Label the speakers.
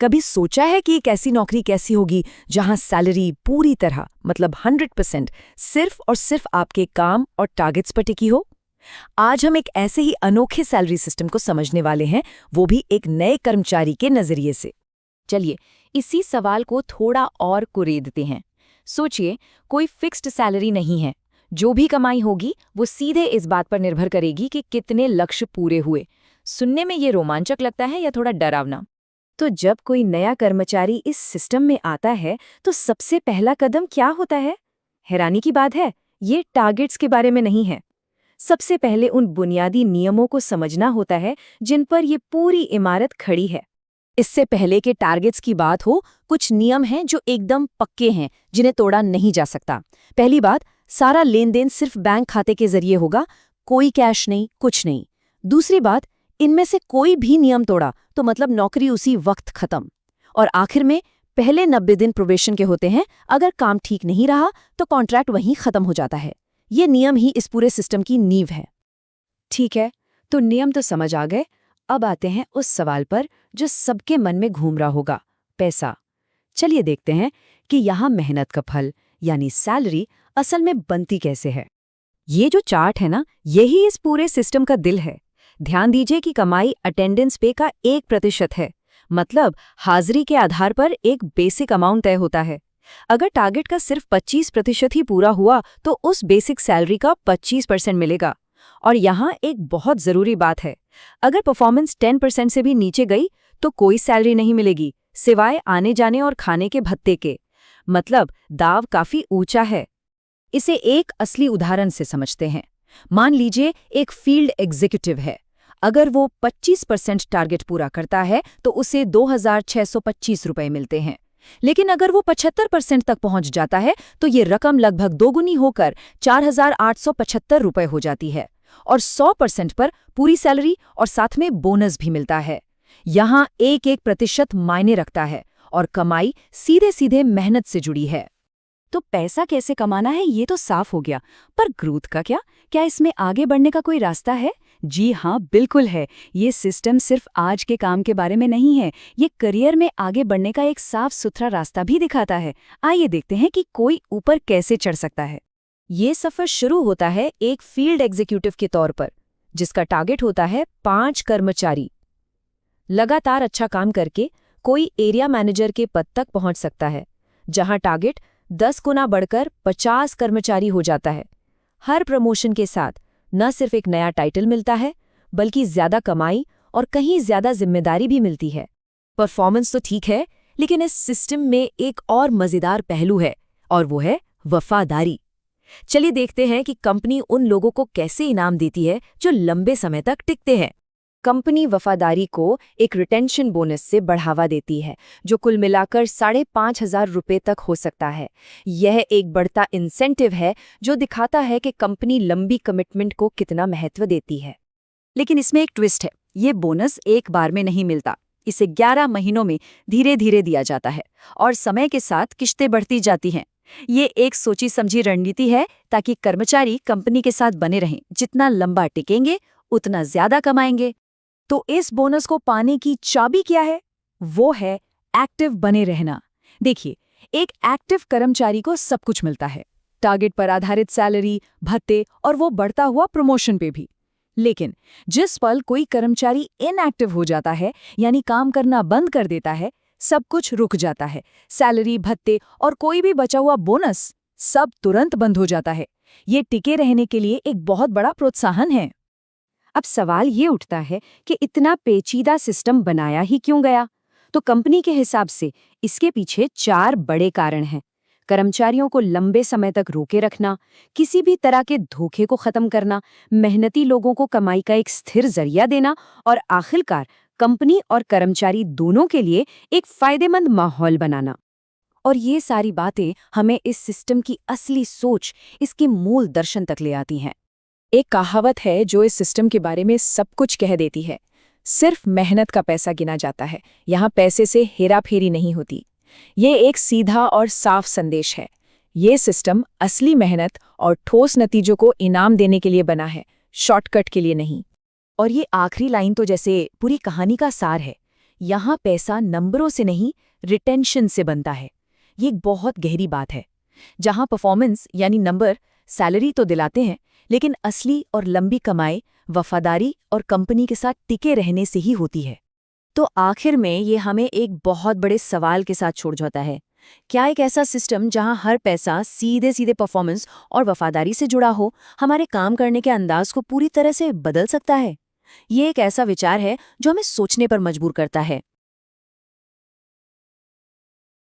Speaker 1: कभी सोचा है कि एक ऐसी नौकरी कैसी होगी जहां सैलरी पूरी तरह मतलब 100% सिर्फ और सिर्फ आपके काम और टारगेट्स पर टिकी हो? आज हम एक ऐसे ही अनोखे सैलरी सिस्टम को समझने वाले हैं, वो भी एक नए कर्मचारी के नजरिए से।
Speaker 2: चलिए इसी सवाल को थोड़ा और कुरेदते हैं। सोचिए, कोई फिक्स्ड सैलरी नहीं है। जो भी कमाई होगी वो सीधे इस बात पर निर्भर करेगी कि कितने लक्ष्य पूरे हुए। सुनने में ये रोमांचक लगता है या थोड़ा डरावना?
Speaker 1: तो जब कोई नया कर्मचारी इस सिस्टम में आता है तो सबसे पहला कदम क्या होता है? हैरानी की बात है, ये टारगेट्स के बारे में नहीं है। सबसे पहले उन बुनियादी नियमों को समझना होता है जिन पर ये पूरी इमारत खड़ी है। इससे पहले के टारगेट्स की बात हो, कुछ नियम हैं जो एकदम पक्के हैं, जिन्हें तोड़ा नहीं जा सकता। पहली बात, सारा लेन देन सिर्फ बैंक खाते के जरिए होगा, कोई कैश नहीं, कुछ नहीं। दूसरी बात, इनमें से कोई भी नियम तोड़ा तो मतलब नौकरी उसी वक्त खत्म। और आखिर में, पहले 90 दिन प्रोबेशन के होते हैं, अगर काम ठीक नहीं रहा तो कॉन्ट्रैक्ट वहीं खत्म हो जाता है। ये नियम ही इस पूरे सिस्टम की नींव है। ठीक है, तो नियम तो समझ आ गए। अब आते हैं उस सवाल पर जो सबके मन में घूम रहा होगा, पैसा। चलिए देखते हैं कि यहाँ मेहनत का फल यानी सैलरी असल में बनती कैसे है। ये जो चार्ट है ना, यही इस पूरे सिस्टम का दिल है। ध्यान दीजिए कि कमाई अटेंडेंस पे का 1% है, मतलब हाजिरी के आधार पर एक बेसिक अमाउंट तय होता है। अगर टारगेट का सिर्फ 25% ही पूरा हुआ तो उस बेसिक सैलरी का 25% मिलेगा। और यहाँ एक बहुत ज़रूरी बात है, अगर परफॉर्मेंस 10% से भी नीचे गई तो कोई सैलरी नहीं मिलेगी, सिवाय आने जाने और खाने के भत्ते के। मतलब दाव काफ़ी ऊंचा है। इसे एक असली उदाहरण से समझते हैं। मान लीजिए एक फील्ड एग्जीक्यूटिव है। अगर वो 25% टारगेट पूरा करता है तो उसे 2,625 रुपए मिलते हैं। लेकिन अगर वो 75% तक पहुंच जाता है तो ये रकम लगभग दोगुनी होकर 4,875 रुपए हो जाती है। और 100% पर पूरी सैलरी और साथ में बोनस भी मिलता है। यहाँ एक एक प्रतिशत मायने रखता है और कमाई सीधे सीधे मेहनत से जुड़ी है। तो पैसा कैसे कमाना है ये तो साफ हो गया, पर ग्रोथ का क्या? क्या इसमें आगे बढ़ने का कोई रास्ता है? जी हाँ, बिल्कुल है। ये सिस्टम सिर्फ आज के काम के बारे में नहीं है, ये करियर में आगे बढ़ने का एक साफ सुथरा रास्ता भी दिखाता है। आइए देखते हैं कि कोई ऊपर कैसे चढ़ सकता है। ये सफर शुरू होता है एक फील्ड एग्जीक्यूटिव के तौर पर, जिसका टारगेट होता है 5 कर्मचारी। लगातार अच्छा काम करके कोई एरिया मैनेजर के पद तक पहुंच सकता है, जहां टारगेट 10 गुना बढ़कर 50 कर्मचारी हो जाता है। हर प्रमोशन के साथ न सिर्फ एक नया टाइटल मिलता है, बल्कि ज्यादा कमाई और कहीं ज्यादा जिम्मेदारी भी मिलती है। परफॉर्मेंस तो ठीक है, लेकिन इस सिस्टम में एक और मजेदार पहलू है, और वो है वफादारी। चलिए देखते हैं कि कंपनी उन लोगों को कैसे इनाम देती है जो लंबे समय तक टिकते हैं। कंपनी वफादारी को एक रिटेंशन बोनस से बढ़ावा देती है, जो कुल मिलाकर 5,500 रुपये तक हो सकता है। यह एक बढ़ता इंसेंटिव है जो दिखाता है कि कंपनी लंबी कमिटमेंट को कितना महत्व देती है। लेकिन इसमें एक ट्विस्ट है, ये बोनस एक बार में नहीं मिलता। इसे 11 महीनों में धीरे धीरे दिया जाता है और समय के साथ किश्तें बढ़ती जाती हैं। ये एक सोची समझी रणनीति है ताकि कर्मचारी कंपनी के साथ बने रहें। जितना लंबा टिकेंगे उतना ज्यादा कमाएंगे। तो इस बोनस को पाने की चाबी क्या है? वो है एक्टिव बने रहना। देखिए, एक एक्टिव कर्मचारी को सब कुछ मिलता है, टारगेट पर आधारित सैलरी, भत्ते और वो बढ़ता हुआ प्रमोशन पे भी। लेकिन जिस पल कोई कर्मचारी इनएक्टिव हो जाता है, यानी काम करना बंद कर देता है, सब कुछ रुक जाता है। सैलरी, भत्ते और कोई भी बचा हुआ बोनस, सब तुरंत बंद हो जाता है। ये टिके रहने के लिए एक बहुत बड़ा प्रोत्साहन है। अब सवाल ये उठता है कि इतना पेचीदा सिस्टम बनाया ही क्यों गया? तो कंपनी के हिसाब से इसके पीछे 4 बड़े कारण हैं। कर्मचारियों को लंबे समय तक रोके रखना, किसी भी तरह के धोखे को खत्म करना, मेहनती लोगों को कमाई का एक स्थिर जरिया देना और आखिरकार कंपनी और कर्मचारी दोनों के लिए एक फायदेमंद माहौल बनाना। और ये सारी बातें हमें इस सिस्टम की असली सोच, इसके मूल दर्शन तक ले आती हैं। एक कहावत है जो इस सिस्टम के बारे में सब कुछ कह देती है, सिर्फ मेहनत का पैसा गिना जाता है, यहाँ पैसे से हेराफेरी नहीं होती। ये एक सीधा और साफ संदेश है। ये सिस्टम असली मेहनत और ठोस नतीजों को इनाम देने के लिए बना है, शॉर्टकट के लिए नहीं। और ये आखिरी लाइन तो जैसे पूरी कहानी का सार है।
Speaker 2: यहाँ पैसा नंबरों से नहीं, रिटेंशन से बनता है। ये एक बहुत गहरी बात है। जहाँ परफॉर्मेंस यानी नंबर सैलरी तो दिलाते हैं, लेकिन असली और लंबी कमाई वफादारी और कंपनी के साथ टिके रहने से ही होती है। तो आखिर में ये हमें एक बहुत बड़े सवाल के साथ छोड़ जाता है। क्या एक ऐसा सिस्टम जहां हर पैसा सीधे सीधे परफॉर्मेंस और वफादारी से जुड़ा हो, हमारे काम करने के अंदाज को पूरी तरह से बदल सकता है? ये एक ऐसा विचार है जो हमें सोचने पर मजबूर करता है।